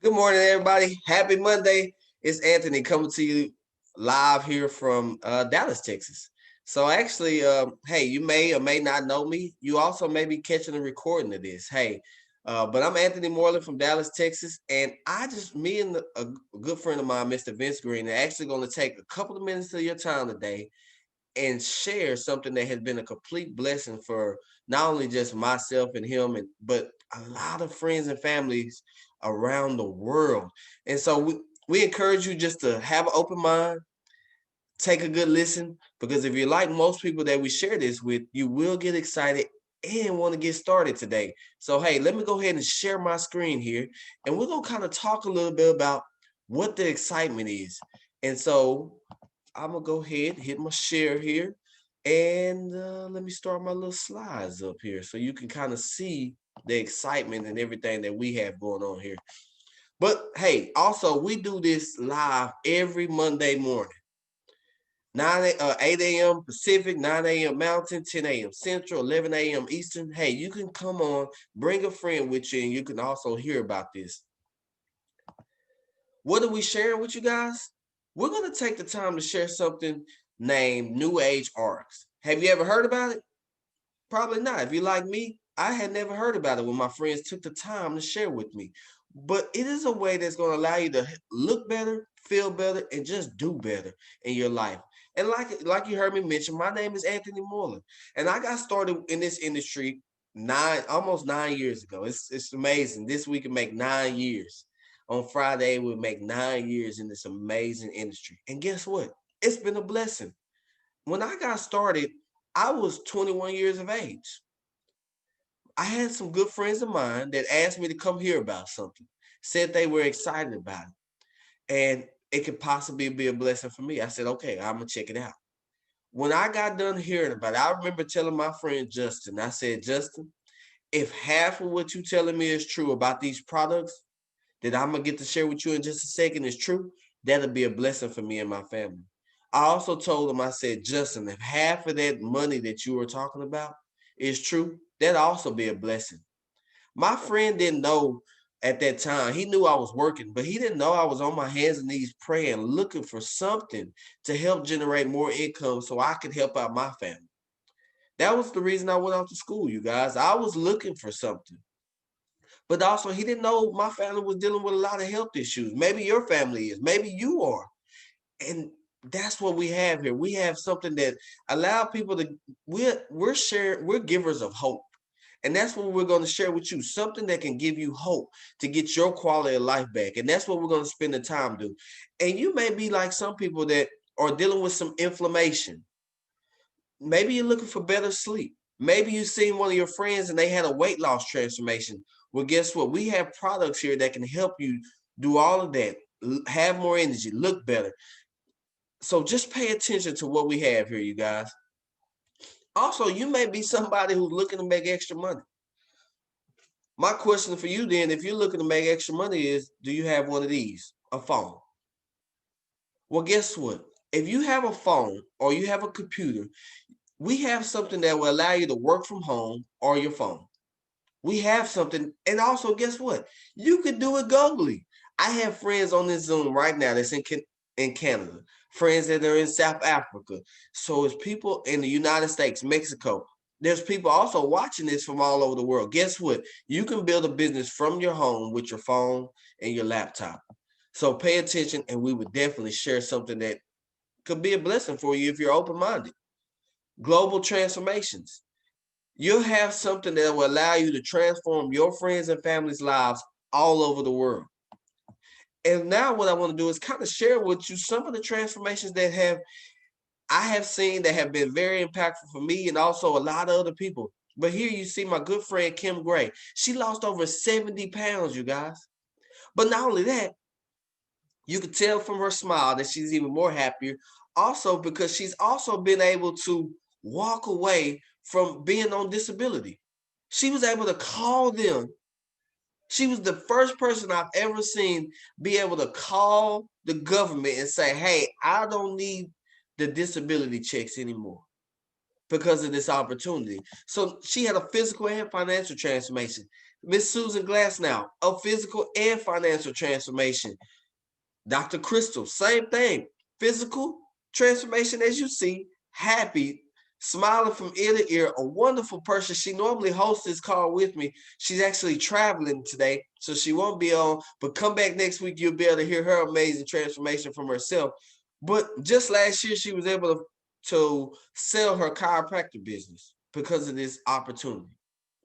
Good morning, everybody. Happy Monday. It's Anthony coming to you live here from Dallas, Texas. So actually, hey, you may or may not know me. You also may be catching a recording of this. Hey, but I'm Anthony Moreland from Dallas, Texas, and me and a good friend of mine, Mr. Vince Green, are actually going to take a couple of minutes of your time today and share something that has been a complete blessing for not only just myself and him, but a lot of friends and families around the world. And so we encourage you just to have an open mind, take a good listen, because if you're like most people that we share this with, you will get excited and want to get started today. So, hey, let me go ahead and share my screen here, and we're going to kind of talk a little bit about what the excitement is. And so I'm gonna go ahead, hit my share here, and let me start my little slides up here so you can kind of see the excitement and everything that we have going on here. But hey, also we do this live every Monday morning. 8 a.m. Pacific, 9 a.m. Mountain, 10 a.m. Central, 11 a.m. Eastern. Hey, you can come on, bring a friend with you, and you can also hear about this. What are we sharing with you guys? We're going to take the time to share something named New Age ARIIX. Have you ever heard about it? Probably not. If you're like me, I had never heard about it when my friends took the time to share with me. But it is a way that's going to allow you to look better, feel better, and just do better in your life. And like you heard me mention, my name is Anthony Moreland, and I got started in this industry almost 9 years ago. It's amazing. This week it make 9 years. On Friday, we'll make 9 years in this amazing industry. And guess what? It's been a blessing. When I got started, I was 21 years of age. I had some good friends of mine that asked me to come hear about something, said they were excited about it, and it could possibly be a blessing for me. I said, okay, I'm going to check it out. When I got done hearing about it, I remember telling my friend Justin, I said, Justin, if half of what you're telling me is true about these products that I'm going to get to share with you in just a second is true, that'll be a blessing for me and my family. I also told him, I said, Justin, if half of that money that you were talking about is true, that'll also be a blessing. My friend didn't know at that time. He knew I was working, but he didn't know I was on my hands and knees praying, looking for something to help generate more income so I could help out my family. That was the reason I went off to school, you guys. I was looking for something. But also, he didn't know my family was dealing with a lot of health issues. Maybe your family is, maybe you are. And that's what we have here. We have something that allow people to, we're givers of hope. And that's what we're going to share with you, something that can give you hope to get your quality of life back. And that's what we're going to spend the time doing. And you may be like some people that are dealing with some inflammation. Maybe you're looking for better sleep. Maybe you've seen one of your friends and they had a weight loss transformation. Well, guess what? We have products here that can help you do all of that, have more energy, look better. So just pay attention to what we have here, you guys. Also, you may be somebody who's looking to make extra money. My question for you then, if you're looking to make extra money, is do you have one of these, a phone? Well, guess what? If you have a phone or you have a computer, we have something that will allow you to work from home or your phone. We have something, and also guess what? You could do it globally. I have friends on this Zoom right now that's in Canada, friends that are in South Africa. So it's people in the United States, Mexico. There's people also watching this from all over the world. Guess what? You can build a business from your home with your phone and your laptop. So pay attention, and we would definitely share something that could be a blessing for you if you're open-minded. Global transformations. You'll have something that will allow you to transform your friends and family's lives all over the world. And now what I want to do is kind of share with you some of the transformations that I have seen that have been very impactful for me and also a lot of other people. But here you see my good friend Kim Gray. She lost over 70 pounds, you guys. But not only that, you can tell from her smile that she's even more happier. Also, because she's also been able to walk away from being on disability. She was able to call them. She was the first person I've ever seen be able to call the government and say, hey, I don't need the disability checks anymore because of this opportunity. So she had a physical and financial transformation. Miss Susan Glass now, a physical and financial transformation. Dr. Crystal, same thing. Physical transformation, as you see, happy, smiling from ear to ear, a wonderful person. She normally hosts this call with me. She's actually traveling today, so she won't be on, but come back next week. You'll be able to hear her amazing transformation from herself. But just last year, she was able to sell her chiropractic business because of this opportunity.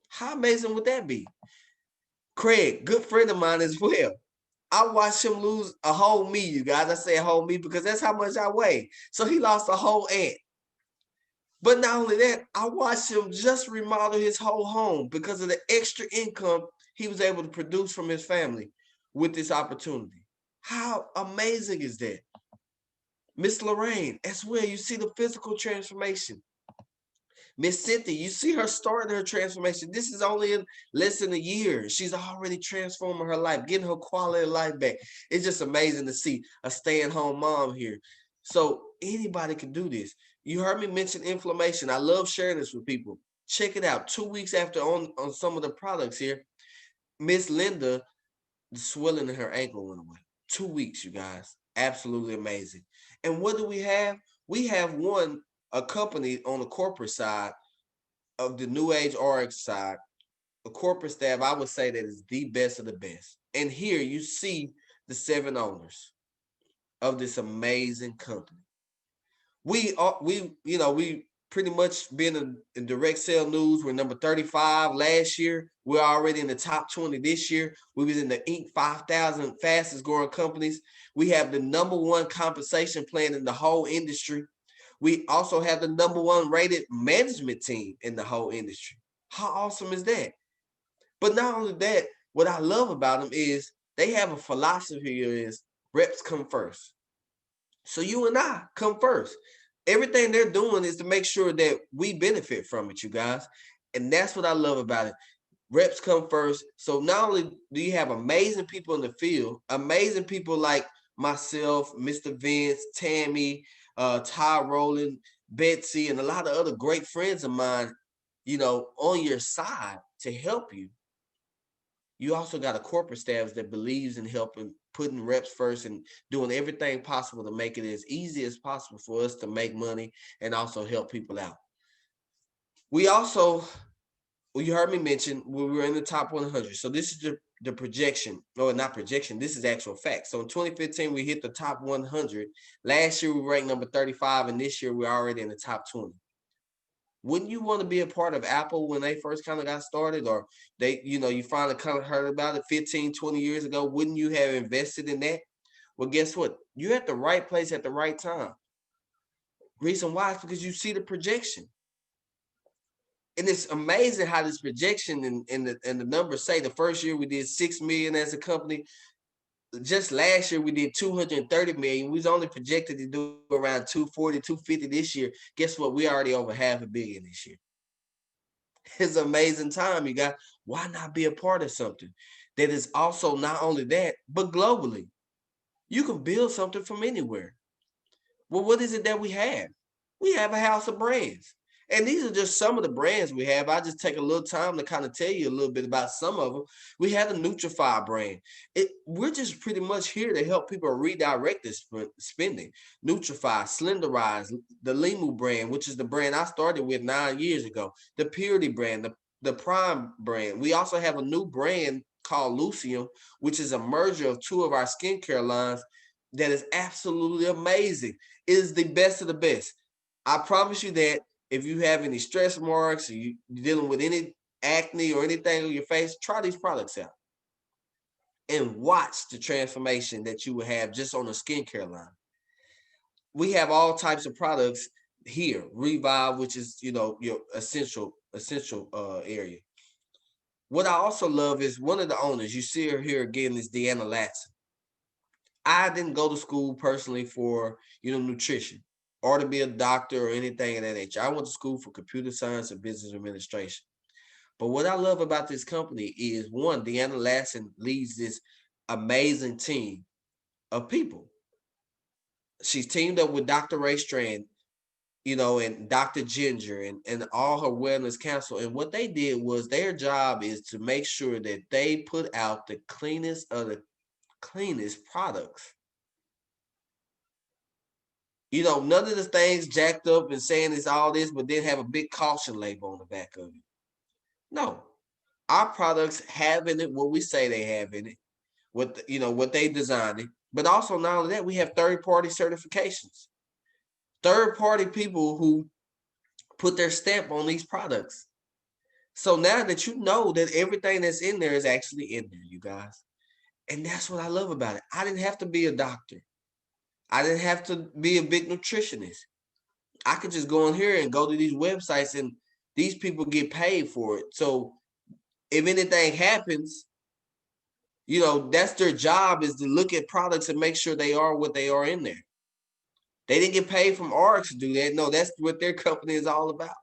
How amazing would that be? Craig, good friend of mine as well. I watched him lose a whole me, you guys. I say a whole me because that's how much I weigh. So he lost a whole ant. But not only that, I watched him just remodel his whole home because of the extra income he was able to produce from his family with this opportunity. How amazing is that? Miss Lorraine, as well, you see the physical transformation. Miss Cynthia, you see her starting her transformation. This is only in less than a year. She's already transforming her life, getting her quality of life back. It's just amazing to see a stay-at-home mom here. So anybody can do this. You heard me mention inflammation. I love sharing this with people. Check it out. 2 weeks after on some of the products here, Miss Linda, the swelling in her ankle went away. 2 weeks, you guys. Absolutely amazing. And what do we have? We have a company on the corporate side of the New Age RX side, the corporate staff, I would say that is the best of the best. And here you see the 7 owners of this amazing company. We pretty much been in direct sale news. We're number 35 last year. We're already in the top 20 this year. We was in the Inc. 5,000 fastest growing companies. We have the number 1 compensation plan in the whole industry. We also have the number 1 rated management team in the whole industry. How awesome is that? But not only that, what I love about them is they have a philosophy here is reps come first. So you and I come first. Everything they're doing is to make sure that we benefit from it, you guys. And that's what I love about it. Reps come first. So not only do you have amazing people in the field, amazing people like myself, Mr. Vince, Tammy, Ty Rowland, Betsy, and a lot of other great friends of mine, on your side to help you. You also got a corporate staff that believes in helping, putting reps first and doing everything possible to make it as easy as possible for us to make money and also help people out. We also, you heard me mention, we were in the top 100. So this is the projection, or not projection, this is actual fact. So in 2015, we hit the top 100. Last year, we ranked number 35, and this year, we're already in the top 20. Wouldn't you want to be a part of Apple when they first kind of got started, or you finally kind of heard about it 15, 20 years ago? Wouldn't you have invested in that? Well, guess what? You're at the right place at the right time. Reason why is because you see the projection. And it's amazing how this projection and the numbers say the first year we did 6 million as a company. Just last year we did 230 million. We was only projected to do around 240, 250 this year. Guess what? We already over $500 million this year. It's an amazing time, you got. Why not be a part of something that is also not only that, but globally? You can build something from anywhere. Well, what is it that we have? We have a house of brands. And these are just some of the brands we have. I just take a little time to kind of tell you a little bit about some of them. We have the Nutrify brand. We're just pretty much here to help people redirect this spending. Nutrify, Slenderize, the Limu brand, which is the brand I started with 9 years ago. The Purity brand, the Prime brand. We also have a new brand called Lucium, which is a merger of 2 of our skincare lines that is absolutely amazing. It is the best of the best. I promise you that if you have any stress marks, or you're dealing with any acne or anything on your face, try these products out and watch the transformation that you will have just on the skincare line. We have all types of products here. Revive, which is your essential area. What I also love is one of the owners. You see her here again is Deanna Latson. I didn't go to school personally for nutrition or to be a doctor or anything of that nature. I went to school for computer science and business administration. But what I love about this company is, one, Deanna Latson leads this amazing team of people. She's teamed up with Dr. Ray Strand. and Dr. Ginger and all her wellness council. And what they did was their job is to make sure that they put out the cleanest of the cleanest products. None of the things jacked up and saying it's all this, but then have a big caution label on the back of it. No, our products have in it what we say they have in it, what they designed it. But also, not only that, we have third-party certifications, third-party people who put their stamp on these products. So now that you know that everything that's in there is actually in there, you guys. And that's what I love about it. I didn't have to be a doctor. I didn't have to be a big nutritionist. I could just go in here and go to these websites, and these people get paid for it. So if anything happens, that's their job, is to look at products and make sure they are what they are in there. They didn't get paid from ARIIX to do that. No, that's what their company is all about.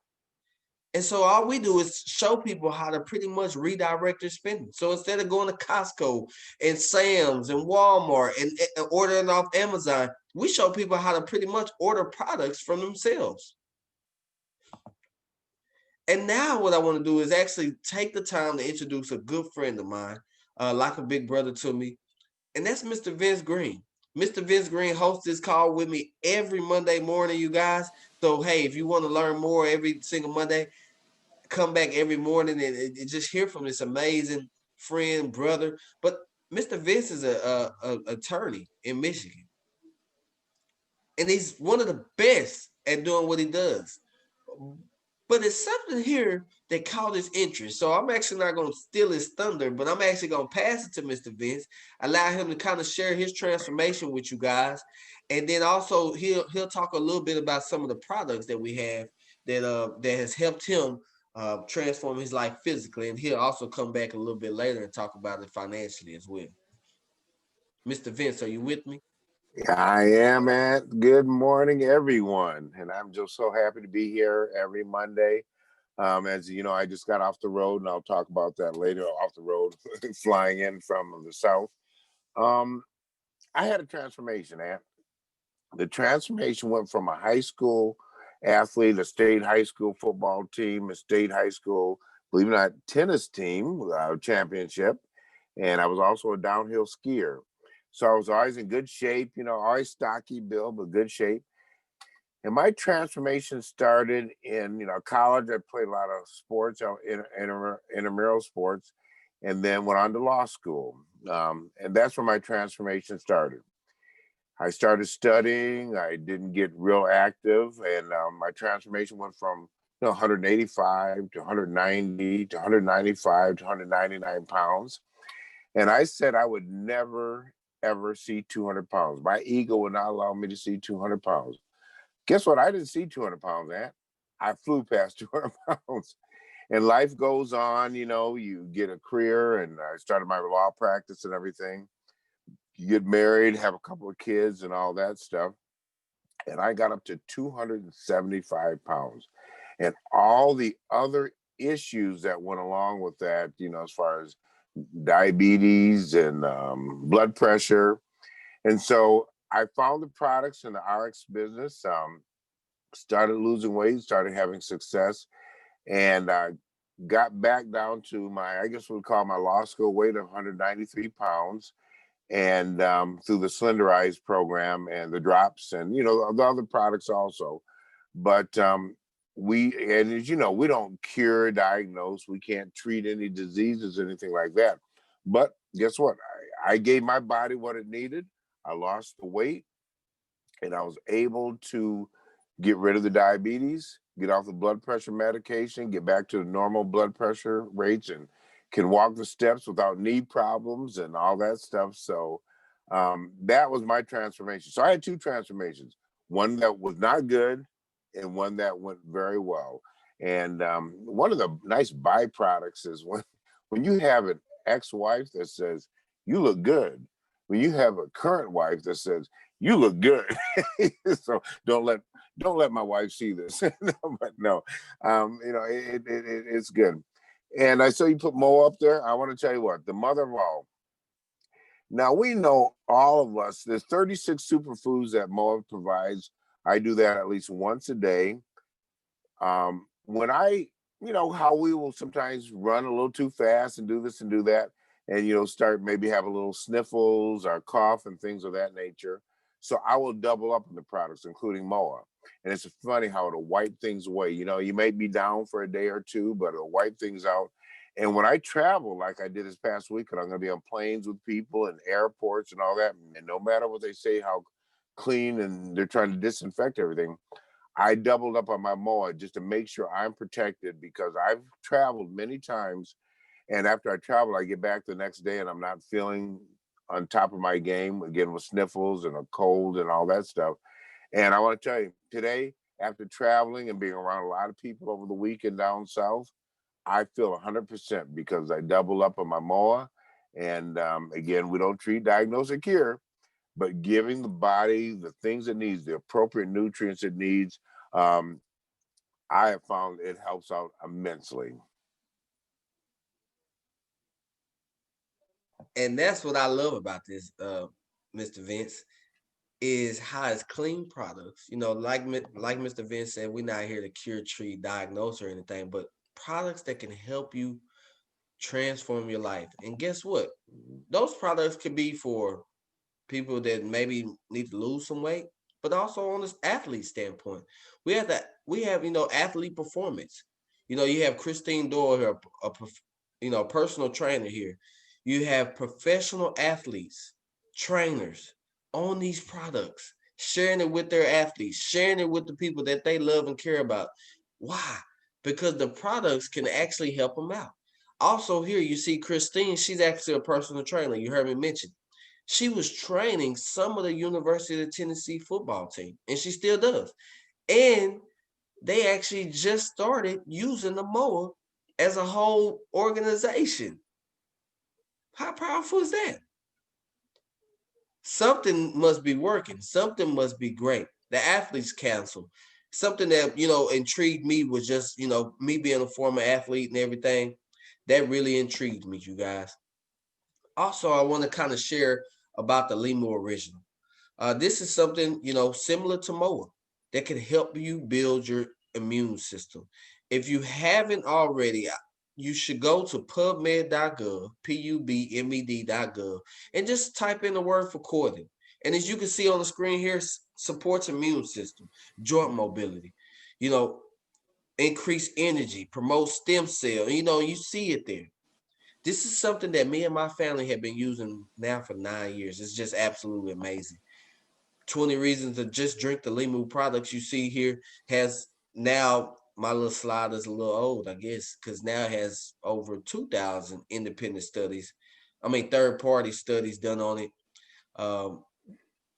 And so all we do is show people how to pretty much redirect their spending. So instead of going to Costco and Sam's and Walmart and ordering off Amazon, we show people how to pretty much order products from themselves. And now what I want to do is actually take the time to introduce a good friend of mine, like a big brother to me, and that's Mr. Vince Green. Mr. Vince Green hosts this call with me every Monday morning, you guys. So, hey, if you want to learn more every single Monday, come back every morning and just hear from this amazing friend, brother. But Mr. Vince is a attorney in Michigan, and he's one of the best at doing what he does. But it's something here that caught his interest. So I'm actually not going to steal his thunder, but I'm actually going to pass it to Mr. Vince, allow him to kind of share his transformation with you guys. And then also he'll talk a little bit about some of the products that we have that has helped him transform his life physically. And he'll also come back a little bit later and talk about it financially as well. Mr. Vince, are you with me? I am, man. Good morning, everyone. And I'm just so happy to be here every Monday. As you know, I just got off the road, and I'll talk about that later. Off the road, flying in from the south. I had a transformation, man. The transformation went from a high school athlete, a state high school football team, a state high school, believe it or not, tennis team championship. And I was also a downhill skier. So I was always in good shape, always stocky build, but good shape. And my transformation started in, college. I played a lot of sports, intramural sports, and then went on to law school. And that's where my transformation started. I started studying. I didn't get real active, and my transformation went from 185 to 190 to 195 to 199 pounds. And I said I would never, ever see 200 pounds. My ego would not allow me to see 200 pounds. Guess what? I didn't see 200 pounds, man. I flew past 200 pounds. And life goes on, you get a career, and I started my law practice and everything. You get married, have a couple of kids and all that stuff. And I got up to 275 pounds. And all the other issues that went along with that, as far as diabetes and blood pressure. And so I found the products in the ARIIX business, started losing weight, started having success, and got back down to my, I guess we'd call my law school weight of 193 pounds. And through the Slenderize program and the drops and, the other products also. But and as you know, we don't cure, diagnose, we can't treat any diseases, anything like that. But guess what? I gave my body what it needed. I lost the weight, and I was able to get rid of the diabetes, get off the blood pressure medication, get back to the normal blood pressure rates, and can walk the steps without knee problems and all that stuff. So that was my transformation. So I had two transformations, one that was not good and one that went very well. And one of the nice byproducts is when you have an ex-wife that says, you look good, when you have a current wife that says, you look good. So don't let my wife see this. But no, it's good. And I saw you put Mo up there. I want to tell you what, the mother of all. Now we know, all of us, there's 36 superfoods that Mo provides I do that at least once a day. When I, how we will sometimes run a little too fast and do this and do that, and start maybe have a little sniffles or cough and things of that nature. So I will double up on the products, including MOA. And it's funny how it'll wipe things away. You may be down for a day or two, but it'll wipe things out. And when I travel, like I did this past week, and I'm going to be on planes with people and airports and all that, and no matter what they say, how clean and they're trying to disinfect everything, I doubled up on my MOA just to make sure I'm protected, because I've traveled many times, and after I travel, I get back the next day and I'm not feeling on top of my game again with sniffles and a cold and all that stuff. And I want to tell you, today, after traveling and being around a lot of people over the weekend down south, I feel 100% because I double up on my MOA. And again, we don't treat, diagnose, or cure, but giving the body the things it needs, the appropriate nutrients it needs. um, I have found it helps out immensely. And that's what I love about this, Mr. Vince, is how it's clean products. Like Mr. Vince said, we're not here to cure, treat, diagnose, or anything, but products that can help you transform your life. And guess what? Those products could be for people that maybe need to lose some weight, but also on this athlete standpoint. We have athlete performance. You have Christine Doyle, personal trainer here. You have professional athletes, trainers on these products, sharing it with their athletes, sharing it with the people that they love and care about. Why? Because the products can actually help them out. Also, here you see Christine, she's actually a personal trainer. You heard me mention she was training some of the University of Tennessee football team, and she still does. And they actually just started using the MOA as a whole organization. How powerful is that? Something must be working. Something must be great. The Athletes Council, something that, intrigued me was just, me being a former athlete and everything. That really intrigued me, you guys. Also, I want to kind of share about the Limu Original. This is something, similar to MOA that can help you build your immune system. If you haven't already, you should go to pubmed.gov, pubmed.gov, and just type in the word for cordon. And as you can see on the screen here, supports immune system, joint mobility, you know, increase energy, promote stem cell. You see it there. This is something that me and my family have been using now for 9 years. It's just absolutely amazing. 20 reasons to just drink the Limu products you see here has now, my little slide is a little old, I guess, because now it has over 2,000 independent studies. I mean, third party studies done on it, um,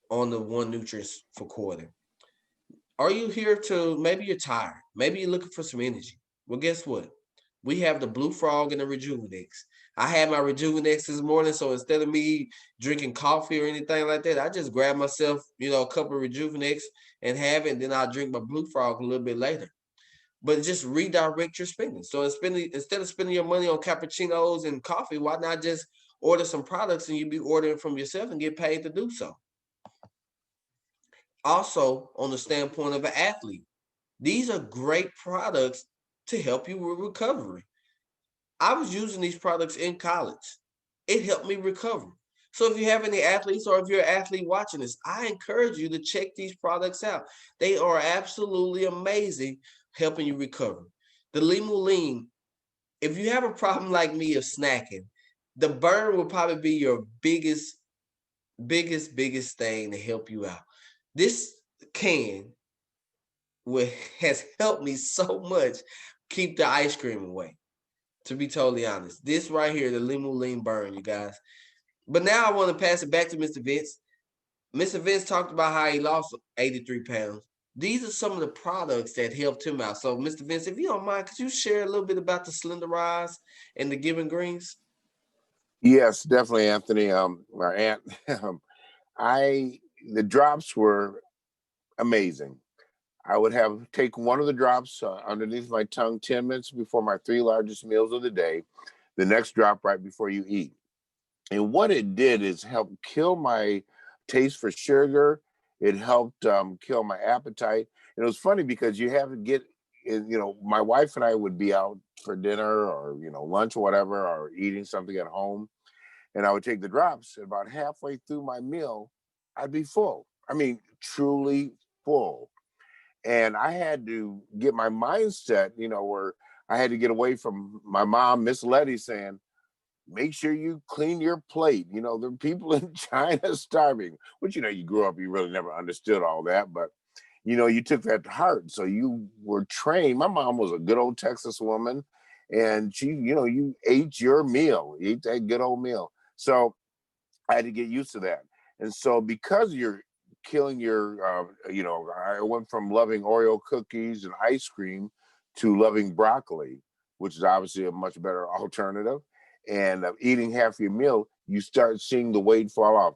on the one nutrients for quarter. Are you here to, maybe you're tired, maybe you're looking for some energy? Well, guess what? We have the Blue Frog and the Rejuvenex. I had my Rejuvenex this morning, so instead of me drinking coffee or anything like that, I just grab myself, a cup of Rejuvenex and have it, and then I'll drink my Blue Frog a little bit later. But just redirect your spending. So instead of spending your money on cappuccinos and coffee, why not just order some products and you be ordering from yourself and get paid to do so? Also, on the standpoint of an athlete, these are great products to help you with recovery. I was using these products in college. It helped me recover. So if you have any athletes or if you're an athlete watching this, I encourage you to check these products out. They are absolutely amazing helping you recover. The Limuline, if you have a problem like me of snacking, the burn will probably be your biggest thing to help you out. This can has helped me so much keep the ice cream away, to be totally honest. This right here, the Limu burn, you guys. But now I want to pass it back to Mr. Vince. Mr. Vince talked about how he lost 83 pounds. These are some of the products that helped him out. So, Mr. Vince, if you don't mind, could you share a little bit about the Slender Rise and the Given Greens? Yes, definitely, Anthony. Our aunt, I the drops were amazing. I would have take one of the drops underneath my tongue 10 minutes before my three largest meals of the day. The next drop right before you eat. And what it did is help kill my taste for sugar. It helped kill my appetite. And it was funny because you have to get, my wife and I would be out for dinner or, lunch or whatever, or eating something at home. And I would take the drops. And about halfway through my meal, I'd be full. I mean, truly full. And I had to get my mindset, where I had to get away from my mom, Miss Letty, saying, make sure you clean your plate. There are people in China starving, which, you grew up, you really never understood all that, but, you took that to heart. So you were trained. My mom was a good old Texas woman, and she, you ate your meal, you ate that good old meal. So I had to get used to that. And so because you're killing your, I went from loving Oreo cookies and ice cream to loving broccoli, which is obviously a much better alternative. And eating half your meal, you start seeing the weight fall off.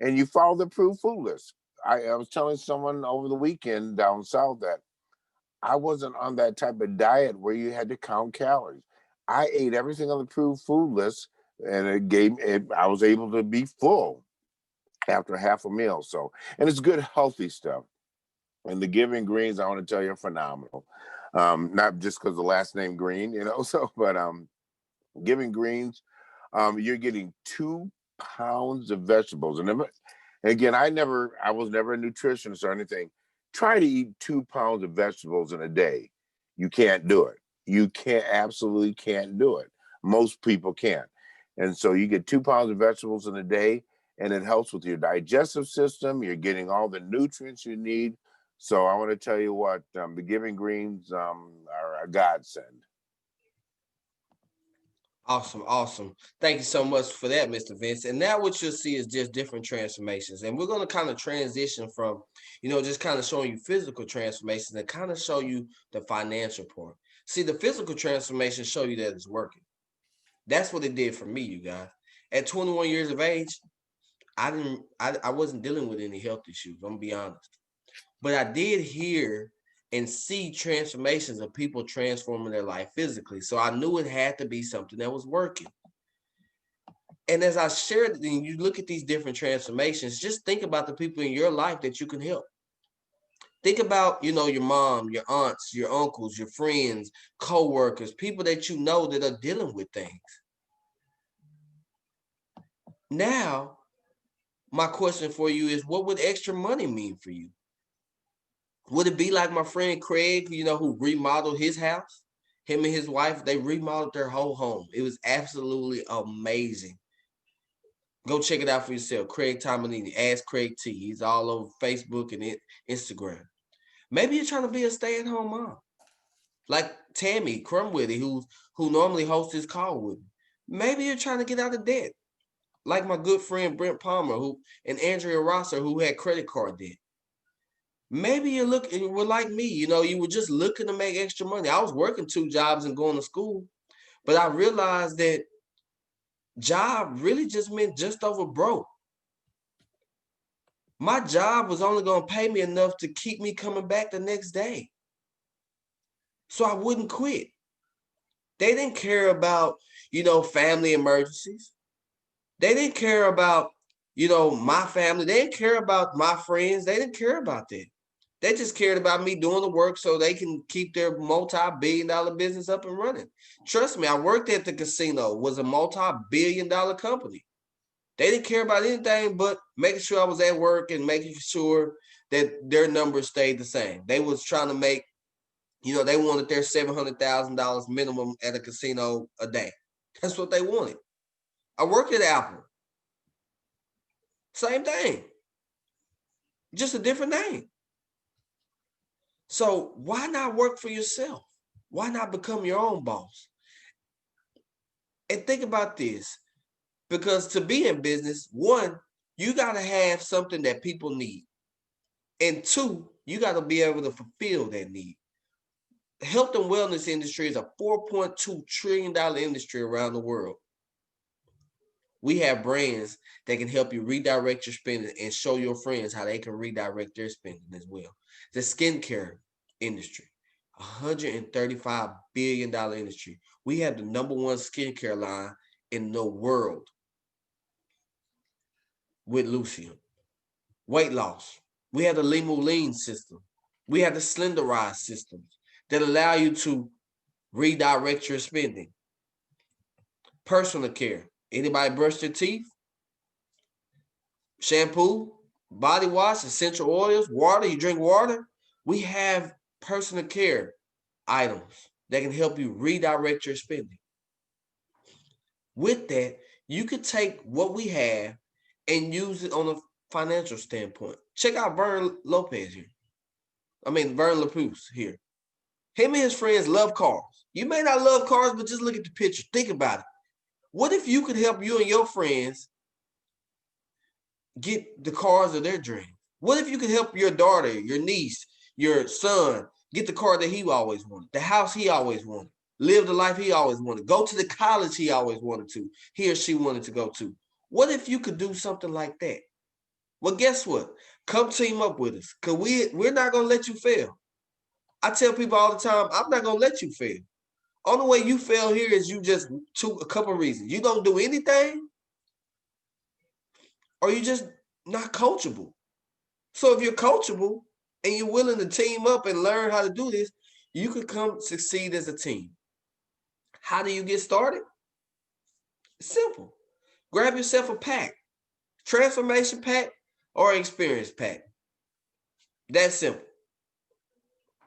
And you follow the approved food list. I was telling someone over the weekend down south that I wasn't on that type of diet where you had to count calories. I ate everything on the approved food list, and I was able to be full after half a meal. So, and it's good, healthy stuff. And the Giving Greens, I want to tell you, are phenomenal. Not just because the last name Green, so, but Giving Greens, you're getting 2 pounds of vegetables. And again, I was never a nutritionist or anything. Try to eat 2 pounds of vegetables in a day. You can't do it. You absolutely can't do it. Most people can't. And so you get 2 pounds of vegetables in a day, and it helps with your digestive system. You're getting all the nutrients you need. So I want to tell you what, the Giving Greens are a godsend. Awesome, awesome. Thank you so much for that, Mr. Vince. And now what you'll see is just different transformations. And we're going to kind of transition from, just kind of showing you physical transformations and kind of show you the financial part. See, the physical transformation show you that it's working. That's what it did for me, you guys. At 21 years of age, I wasn't dealing with any health issues. I'm gonna be honest. But I did hear and see transformations of people transforming their life physically. So I knew it had to be something that was working. And as I shared, and you look at these different transformations, just think about the people in your life that you can help. Think about, your mom, your aunts, your uncles, your friends, co-workers, people that you know that are dealing with things. Now, my question for you is, what would extra money mean for you? Would it be like my friend Craig, who remodeled his house? Him and his wife, they remodeled their whole home. It was absolutely amazing. Go check it out for yourself. Craig Tomanini, Ask Craig T. He's all over Facebook and Instagram. Maybe you're trying to be a stay-at-home mom, like Tammy Crumwitty, who normally hosts this call with me. Maybe you're trying to get out of debt, like my good friend Brent Palmer, and Andrea Rosser, who had credit card debt. Maybe you were like me, you were just looking to make extra money. I was working 2 jobs and going to school, but I realized that job really just meant just over broke. My job was only going to pay me enough to keep me coming back the next day. So I wouldn't quit. They didn't care about, family emergencies. They didn't care about, my family. They didn't care about my friends. They didn't care about that. They just cared about me doing the work so they can keep their multi-billion-dollar business up and running. Trust me, I worked at the casino, was a multi-billion-dollar company. They didn't care about anything but making sure I was at work and making sure that their numbers stayed the same. They was trying to make, they wanted their $700,000 minimum at a casino a day. That's what they wanted. I worked at Apple. Same thing. Just a different name. So why not work for yourself? Why not become your own boss? And think about this, because to be in business, one, you got to have something that people need. And two, you got to be able to fulfill that need. The health and wellness industry is a $4.2 trillion industry around the world. We have brands that can help you redirect your spending and show your friends how they can redirect their spending as well. The skincare industry, $135 billion industry. We have the number one skincare line in the world with Lucian. Weight loss. We have the Lean system. We have the Slenderize systems that allow you to redirect your spending. Personal care. Anybody brush their teeth? Shampoo, body wash, essential oils, water. You drink water. We have personal care items that can help you redirect your spending. With that, you could take what we have and use it on a financial standpoint. Check out Vern Lopez here. Vern LaPuce here. Him and his friends love cars. You may not love cars, but just look at the picture. Think about it. What if you could help you and your friends get the cars of their dreams? What if you could help your daughter, your niece, your son get the car that he always wanted, the house he always wanted, live the life he always wanted, go to the college he always wanted to, he or she wanted to go to? What if you could do something like that? Well, guess what? Come team up with us, because we're not going to let you fail. I tell people all the time, I'm not going to let you fail. Only way you fail here is you just a couple of reasons. You don't do anything, or you just not coachable. So if you're coachable and you're willing to team up and learn how to do this, you can come succeed as a team. How do you get started? It's simple. Grab yourself a pack, transformation pack or experience pack. That's simple.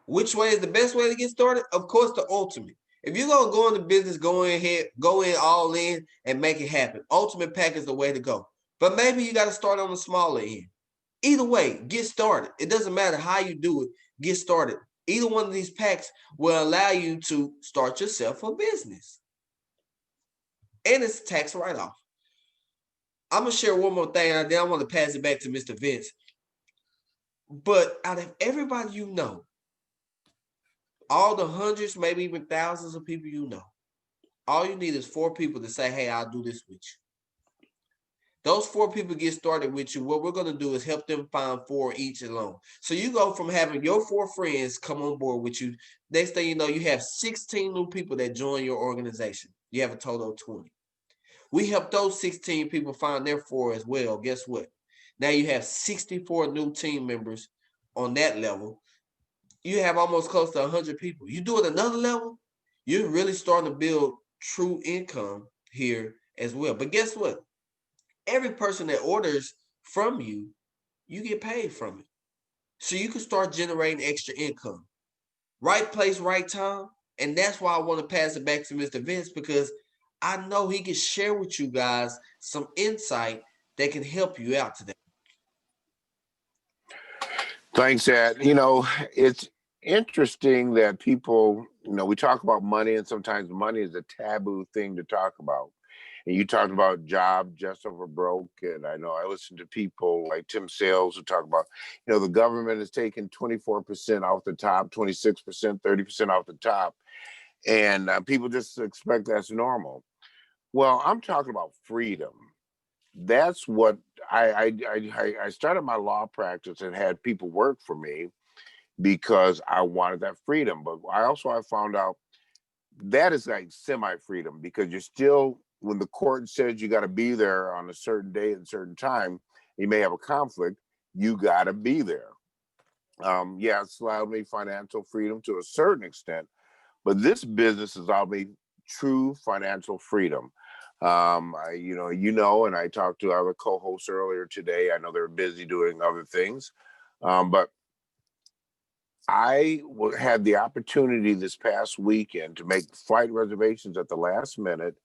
Which way is the best way to get started? Of course, the ultimate. If you're going to go into business, go in all in and make it happen. Ultimate pack is the way to go. But maybe you got to start on the smaller end. Either way, get started. It doesn't matter how you do it, get started. Either one of these packs will allow you to start yourself a business. And it's a tax write-off. I'm going to share one more thing, and then I want to pass it back to Mr. Vince. But out of everybody you know, all the hundreds, maybe even thousands of people you know, all you need is 4 people to say, hey, I'll do this with you. Those 4 people get started with you. What we're going to do is help them find 4 each alone. So you go from having your 4 friends come on board with you. Next thing you know, you have 16 new people that join your organization. You have a total of 20. We help those 16 people find their 4 as well. Guess what? Now you have 64 new team members on that level. You have almost close to 100 people. You do it another level, you're really starting to build true income here as well. But guess what? Every person that orders from you, you get paid from it. So you can start generating extra income. Right place, right time. And that's why I want to pass it back to Mr. Vince, because I know he can share with you guys some insight that can help you out today. Thanks, Ed. It's interesting that people, we talk about money, and sometimes money is a taboo thing to talk about. And you talked about job just over broke. And I know I listen to people like Tim Sales who talk about, the government is taking 24% off the top, 26%, 30% off the top. And people just expect that's normal. Well, I'm talking about freedom. That's what I started my law practice and had people work for me because I wanted that freedom. But I found out that is like semi-freedom, because you're still, when the court says you got to be there on a certain day at a certain time, you may have a conflict, you got to be there. It's allowed me financial freedom to a certain extent, but this business has allowed me true financial freedom. And I talked to other co-hosts earlier today. I know they're busy doing other things, but I had the opportunity this past weekend to make flight reservations at the last minute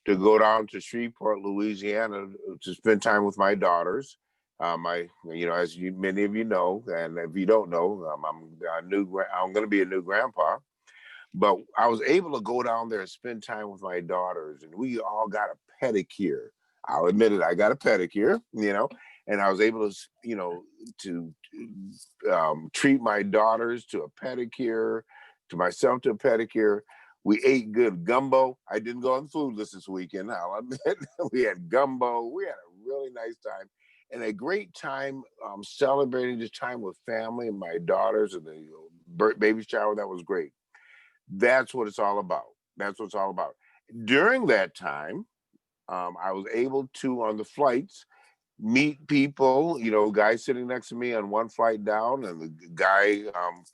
to go down to Shreveport, Louisiana, to spend time with my daughters. As many of you know, and if you don't know, I'm going to be a new grandpa. But I was able to go down there and spend time with my daughters, and we all got a pedicure. I'll admit it, I got a pedicure, and I was able to, treat my daughters to a pedicure, to myself to a pedicure. We ate good gumbo. I didn't go on the food list this weekend, I'll admit. We had gumbo. We had a really nice time and a great time celebrating this time with family and my daughters, and the baby shower. That was great. That's what it's all about. That's what it's all about. During that time, I was able to, on the flights, meet people, guy sitting next to me on one flight down and the guy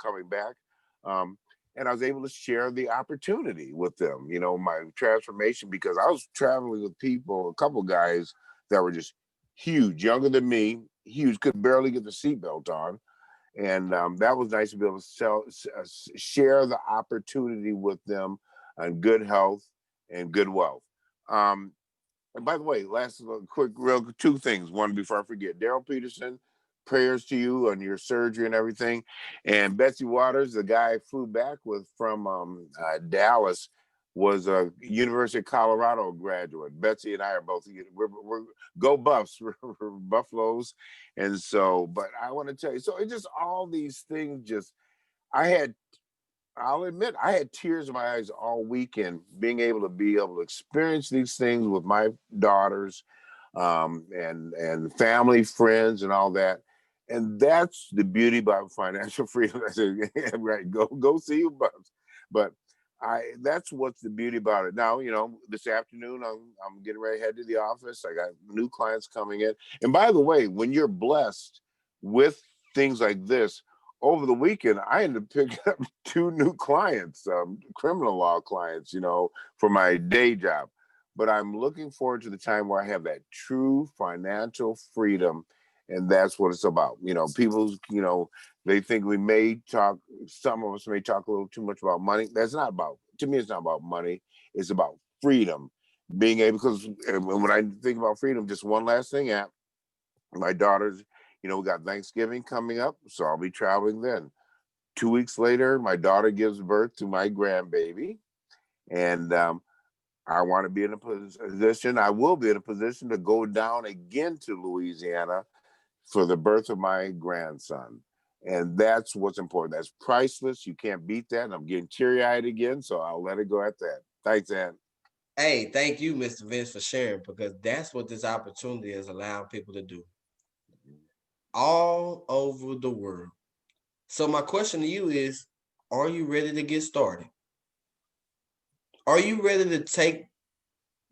coming back. Um, and I was able to share the opportunity with them, my transformation, because I was traveling with people, a couple guys that were just huge, younger than me, huge, could barely get the seatbelt on. And that was nice to be able to share the opportunity with them on good health and good wealth. Um, and by the way, last quick, real two things. One before I forget, Daryl Peterson, prayers to you on your surgery and everything. And Betsy Waters, the guy I flew back with from Dallas, was a University of Colorado graduate. Betsy and I are both we're go Buffs, we're Buffaloes, and so. But I want to tell you, so it's just all these things. Just I had I'll admit I had tears in my eyes all weekend being able to experience these things with my daughters, and family, friends, and all that. And that's the beauty about financial freedom. I said, yeah, right, go see your bus. But that's what's the beauty about it. Now, this afternoon I'm getting ready to head to the office. I got new clients coming in. And by the way, when you're blessed with things like this, over the weekend, I ended up picking up two new clients, criminal law clients, for my day job. But I'm looking forward to the time where I have that true financial freedom. And that's what it's about. People, they think some of us may talk a little too much about money. To me, it's not about money. It's about freedom. Being able, because when I think about freedom, just one last thing, my daughters, we got Thanksgiving coming up, so I'll be traveling then. 2 weeks later, my daughter gives birth to my grandbaby, and I want to be in a position. I will be in a position to go down again to Louisiana for the birth of my grandson, and that's what's important. That's priceless. You can't beat that. And I'm getting teary-eyed again, so I'll let it go at that. Thanks, Ann. Hey, thank you, Mr. Vince, for sharing, because that's what this opportunity is allowing people to do all over the world. So my question to you is, are you ready to get started? Are you ready to take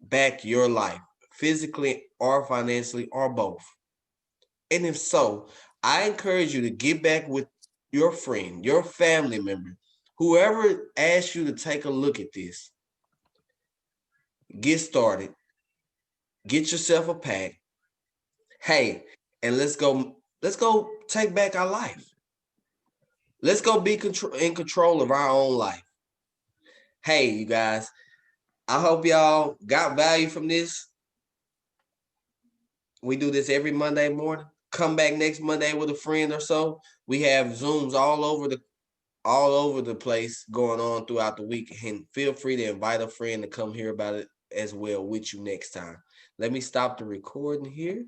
back your life, physically or financially or both? And if so, I encourage you to get back with your friend, your family member, whoever asked you to take a look at this. Get started. Get yourself a pack. Hey, and let's go take back our life. Let's go be in control of our own life. Hey, you guys, I hope y'all got value from this. We do this every Monday morning. Come back next Monday with a friend or so. We have Zooms all over the place going on throughout the week. And feel free to invite a friend to come hear about it as well with you next time. Let me stop the recording here.